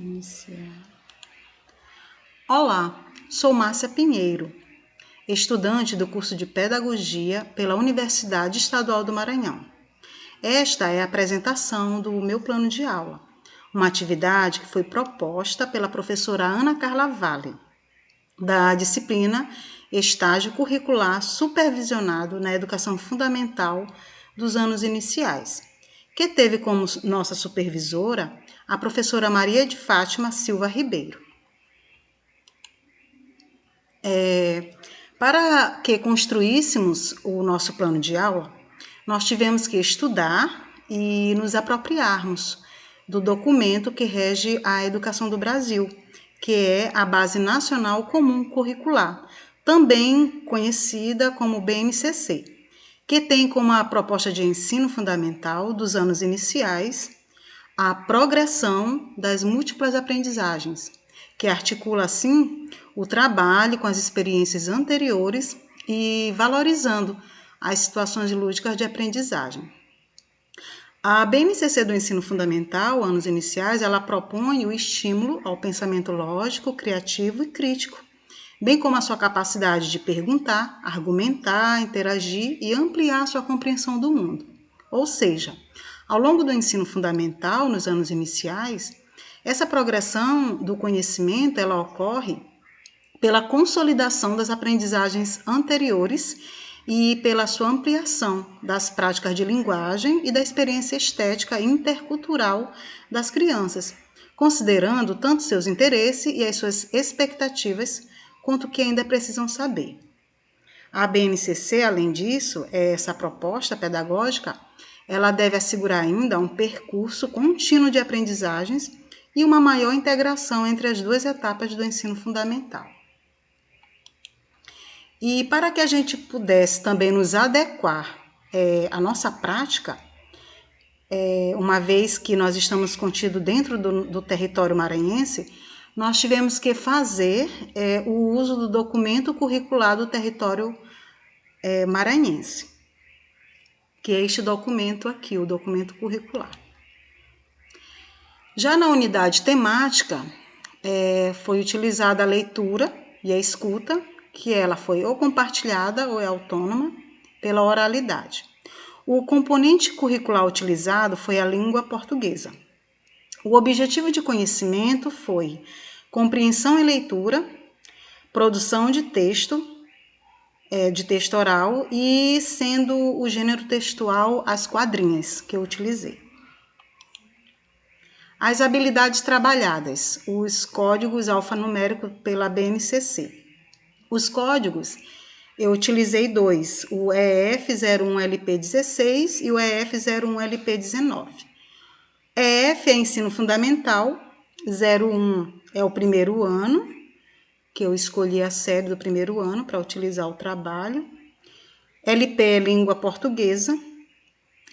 Iniciar. Olá, sou Márcia Pinheiro, estudante do curso de Pedagogia pela Universidade Estadual do Maranhão. Esta é a apresentação do meu plano de aula, uma atividade que foi proposta pela professora Ana Carla Vale, da disciplina Estágio Curricular Supervisionado na Educação Fundamental dos anos iniciais, que teve como nossa supervisora a professora Maria de Fátima Silva Ribeiro. Para que construíssemos o nosso plano de aula, nós tivemos que estudar e nos apropriarmos do documento que rege a educação do Brasil, que é a Base Nacional Comum Curricular, também conhecida como BNCC, que tem como a proposta de ensino fundamental dos anos iniciais a progressão das múltiplas aprendizagens, que articula, assim, o trabalho com as experiências anteriores e valorizando as situações lúdicas de aprendizagem. A BNCC do ensino fundamental, anos iniciais, ela propõe o estímulo ao pensamento lógico, criativo e crítico, bem como a sua capacidade de perguntar, argumentar, interagir e ampliar sua compreensão do mundo. Ou seja, ao longo do ensino fundamental, nos anos iniciais, essa progressão do conhecimento ela ocorre pela consolidação das aprendizagens anteriores e pela sua ampliação das práticas de linguagem e da experiência estética intercultural das crianças, considerando tanto seus interesses e as suas expectativas, quanto o que ainda precisam saber. A BNCC, além disso, essa proposta pedagógica, ela deve assegurar ainda um percurso contínuo de aprendizagens e uma maior integração entre as duas etapas do ensino fundamental. E para que a gente pudesse também nos adequar à nossa prática, uma vez que nós estamos contidos dentro do território maranhense, nós tivemos que fazer o uso do documento curricular do território maranhense, que é este documento aqui, o documento curricular. Já na unidade temática, foi utilizada a leitura e a escuta, que ela foi ou compartilhada ou é autônoma pela oralidade. O componente curricular utilizado foi a língua portuguesa. O objetivo de conhecimento foi compreensão e leitura, produção de texto oral e sendo o gênero textual as quadrinhas que eu utilizei. As habilidades trabalhadas, os códigos alfanuméricos pela BNCC. Os códigos, eu utilizei dois, o EF01LP16 e o EF01LP19. EF é ensino fundamental, 01 é o primeiro ano, que eu escolhi a série do primeiro ano para utilizar o trabalho. LP é língua portuguesa.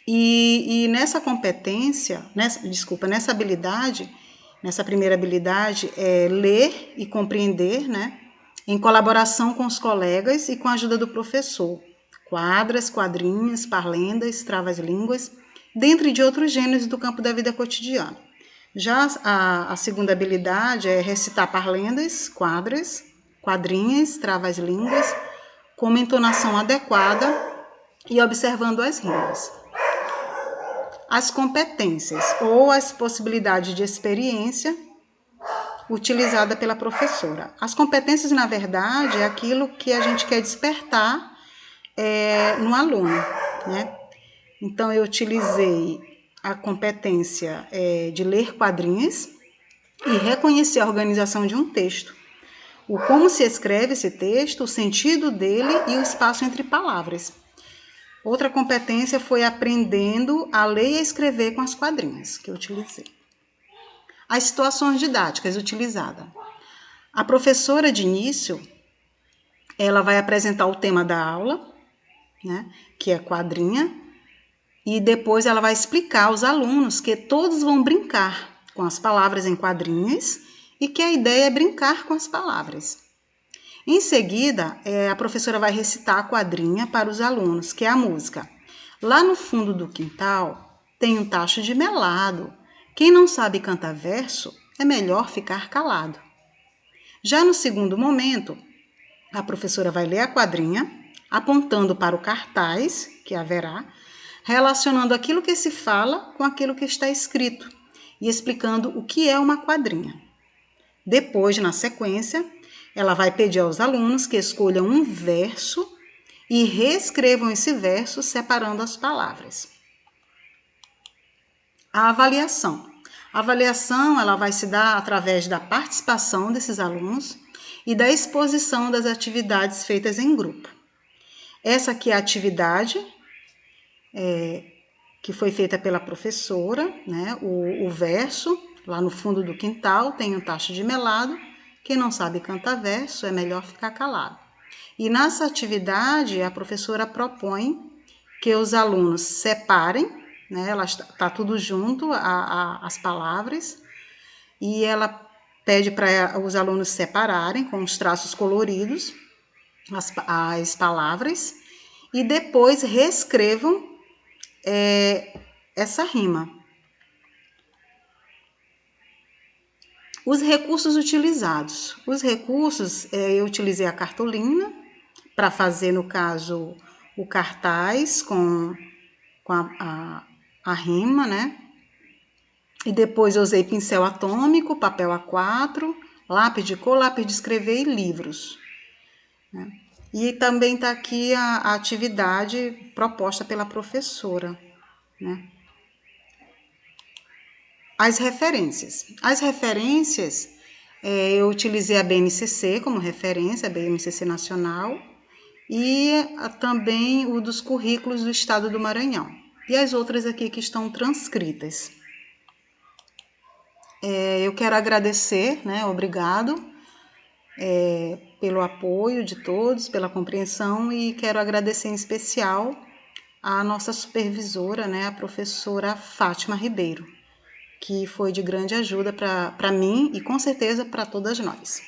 E nessa competência, nessa habilidade, nessa primeira habilidade, é ler e compreender, né? Em colaboração com os colegas e com a ajuda do professor. Quadras, quadrinhas, parlendas, travas-línguas, dentre de outros gêneros do campo da vida cotidiana. Já a segunda habilidade é recitar parlendas, quadras, quadrinhas, travas-línguas, com uma entonação adequada e observando as rimas. As competências ou as possibilidades de experiência utilizada pela professora. As competências, na verdade, é aquilo que a gente quer despertar no aluno, né? Então, eu utilizei a competência de ler quadrinhas e reconhecer a organização de um texto. O como se escreve esse texto, o sentido dele e o espaço entre palavras. Outra competência foi aprendendo a ler e a escrever com as quadrinhas que eu utilizei. As situações didáticas utilizadas. A professora de início, ela vai apresentar o tema da aula, né, que é quadrinha, e depois ela vai explicar aos alunos que todos vão brincar com as palavras em quadrinhas e que a ideia é brincar com as palavras. Em seguida, a professora vai recitar a quadrinha para os alunos, que é a música. Lá no fundo do quintal tem um tacho de melado. Quem não sabe cantar verso, é melhor ficar calado. Já no segundo momento, a professora vai ler a quadrinha, apontando para o cartaz que haverá, relacionando aquilo que se fala com aquilo que está escrito e explicando o que é uma quadrinha. Depois, na sequência, ela vai pedir aos alunos que escolham um verso e reescrevam esse verso separando as palavras. A avaliação. A avaliação ela vai se dar através da participação desses alunos e da exposição das atividades feitas em grupo. Essa aqui é a atividade que foi feita pela professora, né? O verso, lá no fundo do quintal, tem um tacho de melado. Quem não sabe cantar verso, é melhor ficar calado. E nessa atividade, a professora propõe que os alunos separem, né? Ela está tudo junto, as palavras, e ela pede para os alunos separarem com os traços coloridos as palavras e depois reescrevam essa rima. Os recursos utilizados. Os recursos, eu utilizei a cartolina para fazer, no caso, o cartaz com a rima, né? E depois eu usei pincel atômico, papel A4, lápis de cor, lápis de escrever e livros. Né? E também está aqui a atividade proposta pela professora. Né? As referências. As referências, eu utilizei a BNCC como referência, a BNCC Nacional, e também o dos currículos do Estado do Maranhão. E as outras aqui que estão transcritas. Eu quero agradecer, né? Obrigado pelo apoio de todos, pela compreensão, e quero agradecer em especial a nossa supervisora, né? A professora Fátima Ribeiro, que foi de grande ajuda para mim e com certeza para todas nós.